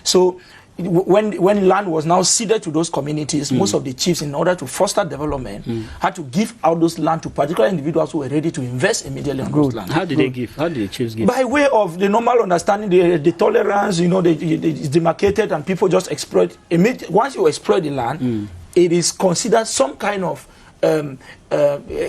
So when land was now ceded to those communities, most of the chiefs, in order to foster development, had to give out those land to particular individuals who were ready to invest immediately on those lands. How did they give? How did the chiefs give? By way of the normal understanding, the tolerance, it's demarcated and people just exploit. Once you exploit the land, it is considered some kind of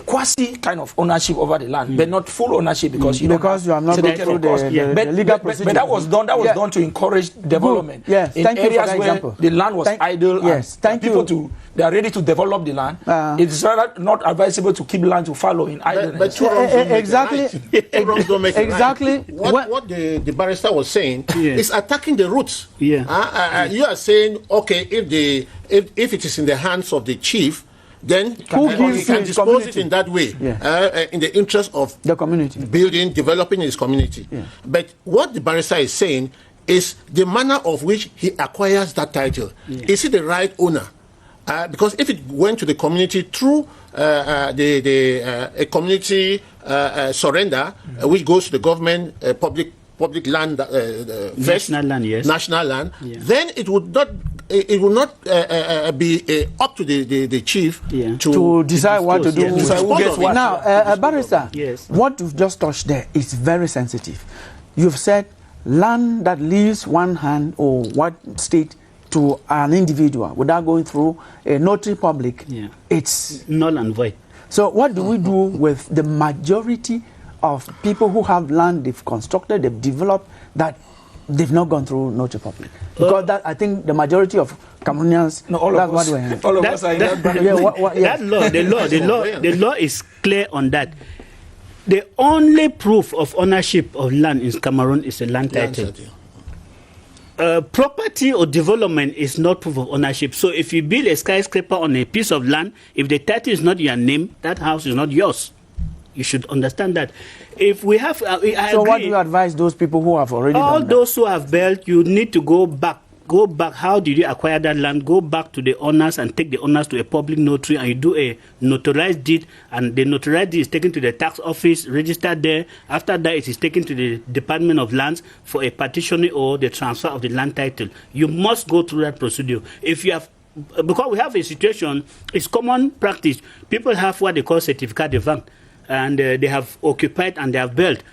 quasi kind of ownership over the land, but not full ownership because you have not gone through the legal procedure. But that was done. That was done to encourage development. Yes, in areas where the land was idle. Yes, and people they are ready to develop the land. It's rather not advisable to keep land to fallow in idleness. But two wrongs don't exactly. Make it Exactly. Right. What the barrister was saying is attacking the roots. Yeah. You are saying, okay, if it is in the hands of the chief, then he can dispose it in that way, in the interest of the community, developing his community. Yeah. But what the barrister is saying is the manner of which he acquires that title. Is he the right owner? Because if it went to the community through a community surrender, which goes to the government, public land, national land, national land, then it would not be up to the chief to decide what to do. Now, barrister, what you've just touched there is very sensitive. You've said land that leaves one hand or one state to an individual without going through a notary public, it's null and void. So what do we do with the majority of people who have land they've constructed, they've developed, that they've not gone through notary public? Because that, I think the majority of Cameroonians, all of us are in that the law is clear on that. The only proof of ownership of land in Cameroon is a land title. Property or development is not proof of ownership. So if you build a skyscraper on a piece of land, if the title is not your name, that house is not yours. You should understand that. If we have, so what do you advise those people who have already all done those who have built? You need to go back. Go back. How did you acquire that land? Go back to the owners and take the owners to a public notary, and you do a notarized deed. And the notarized deed is taken to the tax office, registered there. After that, it is taken to the Department of Lands for a partitioning or the transfer of the land title. You must go through that procedure. If you have, because we have a situation, it's common practice. People have what they call certificate de vente, and they have occupied and they have built.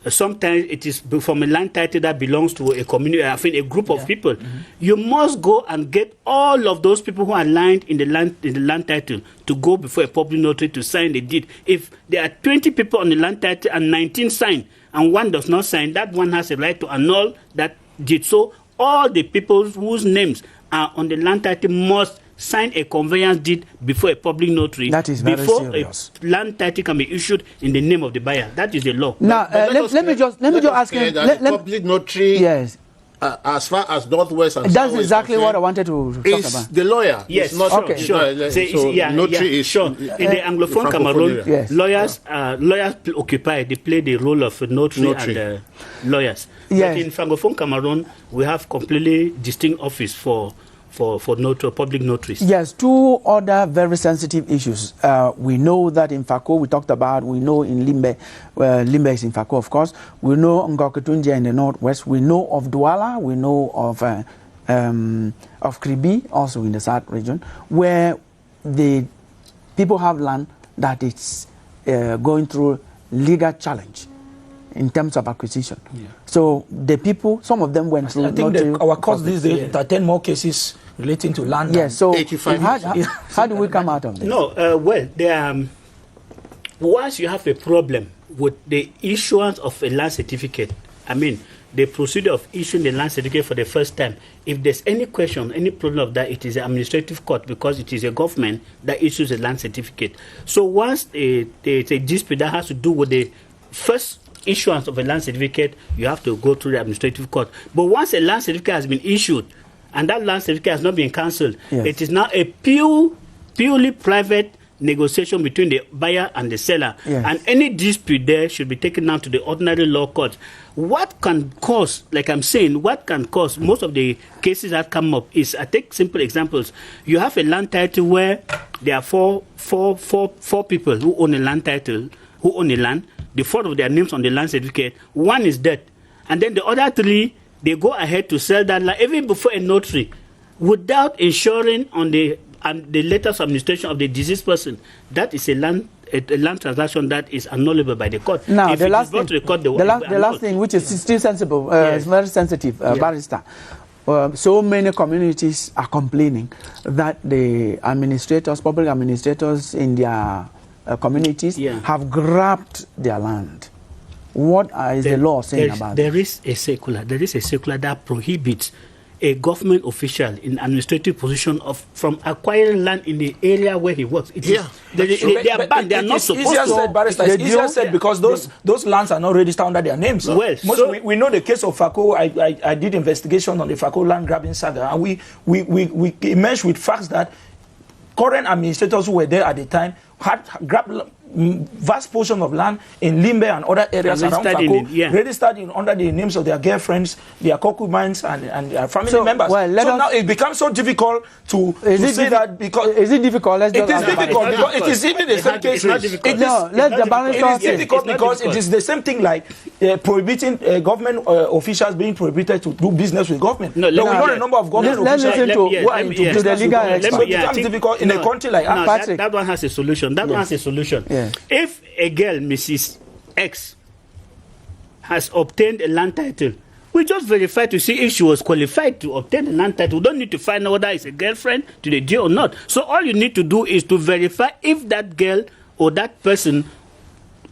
Sometimes it is from a land title that belongs to a community, I think a group of people. You must go and get all of those people who are aligned in the land title to go before a public notary to sign the deed. If there are 20 people on the land title and 19 sign and one does not sign, that one has a right to annul that deed. So all the people whose names are on the land title must sign a conveyance deed before a public notary. That is very serious. A land title can be issued in the name of the buyer. That is the law. Now, let me just ask him. Public notary, yes, as far as Northwest and that's exactly what I wanted to talk about. The lawyer. Yes, not okay, sure. Notary is sure. In the Anglophone Cameroon, lawyers occupy. They play the role of notary. And lawyers. Yes. But in Francophone Cameroon, we have completely distinct office for public notaries. Yes, two other very sensitive issues. We know that in Fako, we talked about, we know in Limbe, Limbe is in Fako, of course. We know Ngoketunjia in the northwest. We know of Douala. We know of Kribi, also in the south region, where the people have land that it's going through legal challenge in terms of acquisition. So the people, some of them went through. I think our courts these days entertain more cases relating to land. Yes. So 85 how do we come out of this? No. Once you have a problem with the issuance of a land certificate, I mean, the procedure of issuing the land certificate for the first time, if there's any question, any problem of that, it is an administrative court because it is a government that issues a land certificate. So once there's a dispute that has to do with the first issuance of a land certificate, you have to go through the administrative court. But once a land certificate has been issued and that land certificate has not been cancelled, it is now a purely private negotiation between the buyer and the seller. And any dispute there should be taken down to the ordinary law court. What can cause, like I'm saying, what can cause most of the cases that come up is, I take simple examples. You have a land title where there are four people who own a land title, who own a land. The four of their names on the land certificate, one is dead. And then the other three, they go ahead to sell that land, even before a notary, without ensuring on the letters of administration of the deceased person. That is a land transaction that is annulable by the court. Now, if the last thing, which is still sensible, is very sensitive, barrister. so many communities are complaining that the administrators, public administrators in their communities have grabbed their land. What is the law saying about that? There is a circular that prohibits a government official in administrative position from acquiring land in the area where he works. They are banned. They are not supposed to. It's easier said because those lands are not registered under their names. Well, we know the case of Fako. I did investigation on the Fako land grabbing saga, and we emerged with facts that current administrators who were there at the time had grabbed vast portion of land in Limbe and other areas around Fako, registered under the names of their girlfriends, their concubines, and their family members. Well, now it becomes so difficult to say that because... Is it difficult? It is difficult because it is even the same case. It is difficult because it is the same thing like prohibiting government officials being prohibited to do business with government. We know the number of government officials who are into business with government. So it becomes difficult in a country like Patrick. That one has a solution. That one has a solution. If a girl, Mrs. X, has obtained a land title, we just verify to see if she was qualified to obtain a land title. We don't need to find out whether it's a girlfriend to the deal or not. So all you need to do is to verify if that girl or that person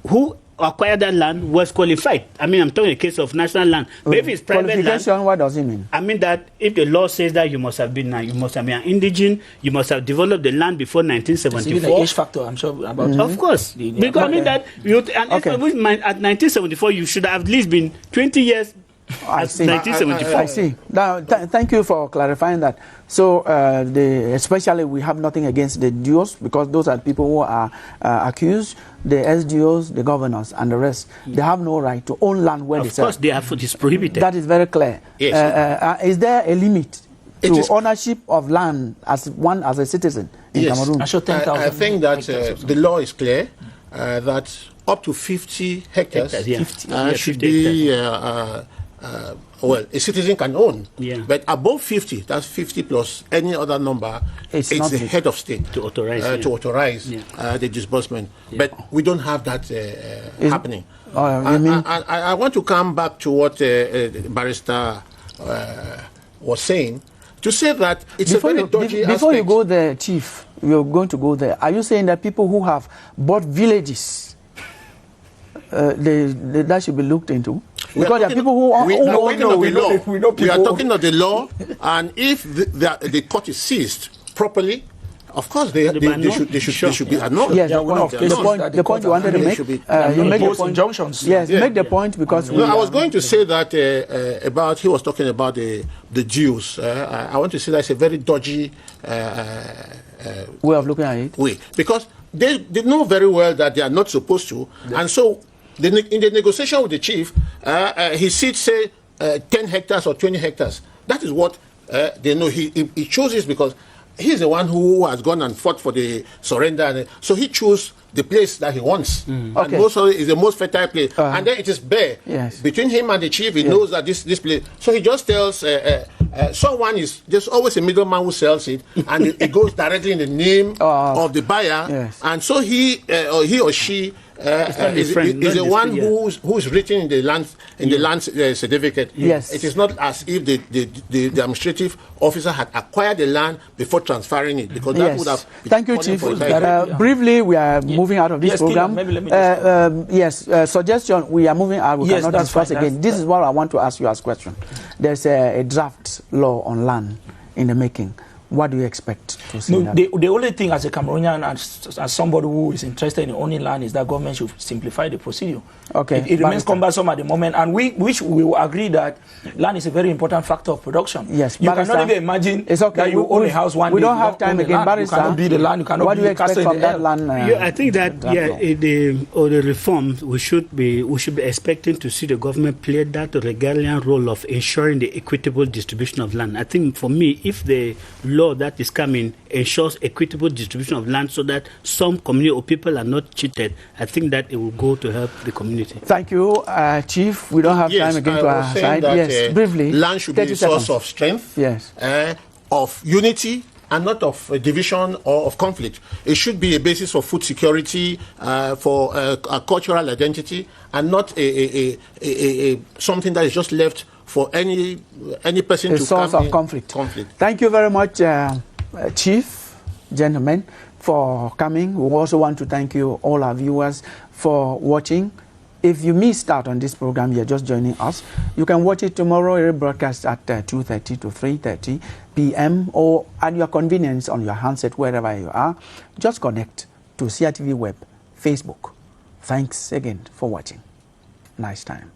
who acquired that land was qualified. I mean, I'm talking a case of national land. But if it's private land, what does it mean? I mean that if the law says that you must have been an indigene, you must have developed the land before 1974. It's even the age factor, I'm sure about. Of course, because I mean that at 1974 you should have at least been 20 years. I see. 1974. I see. Now, thank you for clarifying that. So, especially we have nothing against the duos because those are people who are accused. The SDOs, the governors, and the rest, they have no right to own land where they sell. Of course, they have. It's prohibited. That is very clear. Yes. Is there a limit to ownership of land as a citizen in Cameroon? I think that the law is clear that up to 50 hectares should be. Well, a citizen can own, but above 50, that's 50 plus any other number, it's the head of state to authorize, the disbursement. But we don't have that happening. I want to come back to what Barrister was saying, to say that it's a very dodgy aspect. Before you go there, Chief, you're going to go there. Are you saying that people who have bought villages, that should be looked into? Because there are people who we are talking of the law, and if the court is seized properly, of course they should be annulled. Yes, the point you wanted to make. You make the point. Injunctions. Yes, make the point because. I was going to say that he was talking about the Jews. I want to say that's a very dodgy way of looking at it. Because they know very well that they are not supposed to, and so. In the negotiation with the chief, he said, say, 10 hectares or 20 hectares. That is what they know. He chooses because he's the one who has gone and fought for the surrender. So he chose the place that he wants. And also is the most fertile place. And then it is bare. Yes. Between him and the chief, he knows that this place. So he just tells there's always a middleman who sells it, and it goes directly in the name of the buyer. Yes. And so he or she is the one who's written in the land certificate. Yes. It is not as if the administrative officer had acquired the land before transferring it, because that would have. Thank you, Chief. Briefly, we are moving out of this program. Suggestion. We are moving out. We cannot discuss again. This is what I want to ask you as a question. There's a draft law on land in the making. What do you expect to see? The only thing as a Cameroonian, as somebody who is interested in owning land, is that government should simplify the procedure. It remains cumbersome at the moment, and we will agree that land is a very important factor of production. Yes, you cannot even imagine that you own a house one day. We don't have time again, Barrister. You cannot build the land. You cannot what do you expect from that land? I think that the reforms we should be expecting to see the government play that regalian role of ensuring the equitable distribution of land. I think for me, if the law that is coming ensures equitable distribution of land so that some community or people are not cheated, I think that it will go to help the community. Thank you, Chief. We don't have time again to our side. That, briefly. Land should be a source of strength, of unity, and not of division or of conflict. It should be a basis for food security, for a cultural identity, and not a something that is just left for any person to source come of in conflict. conflict. Thank you very much, Chief, gentlemen, for coming. We also want to thank you, all our viewers, for watching. If you missed out on this program, you're just joining us, you can watch it tomorrow. It will broadcast at 2:30 to 3:30 p.m. or at your convenience on your handset, wherever you are. Just connect to CRTV Web, Facebook. Thanks again for watching. Nice time.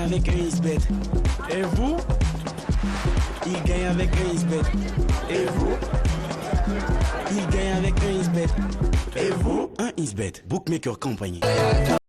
avec un isbet. Et vous? Il gagne avec un isbet. Et vous? Il gagne avec un isbet. Et vous? Un isbet. Bookmaker Company.